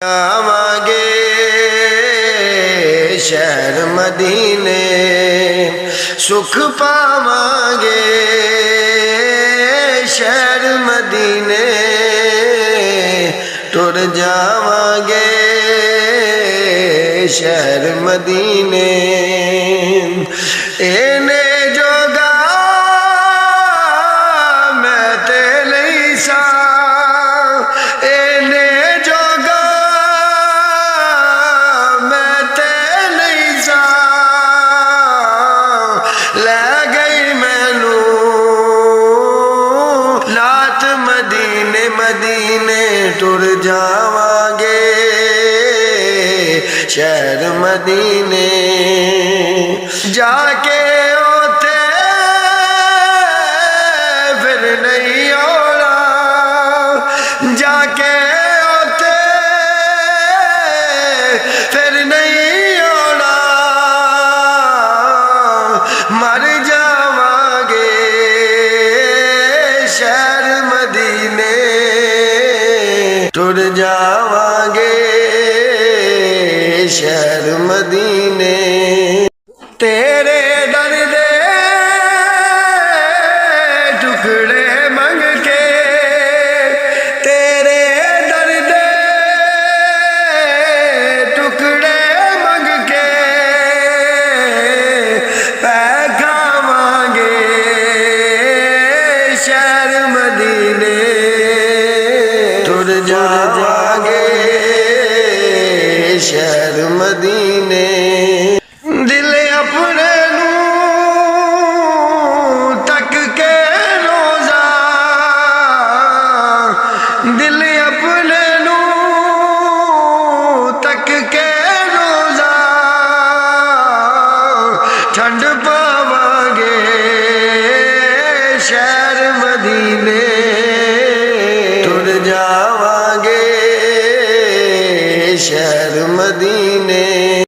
आवांगे शहर मदीने सुख पावांगे शहर मदीने टुर जावांगे शहर मदीने एने जोगा मैं ते लई सा एने जोगा मैं ते लई सा लै गई मैनू लात मदीने मदीने टुर जावांगे शहर मदीने जाके ओते फिर नहीं आना जाके ओते फिर नहीं आना मर जावांगे शहर मदीने टुर जावांगे शहर मदीने तेरे दर दे टुकड़े मंग के तेरे दर दे टुकड़े मंग के पै खावांगे शहर मदीने टुर जावांगे शहर मदीने दिल अपने नू तक के रोजा दिल अपने नू तक के रोजा ठंड पावांगे शहर मदीने टुर जावांगे शहर मदीने।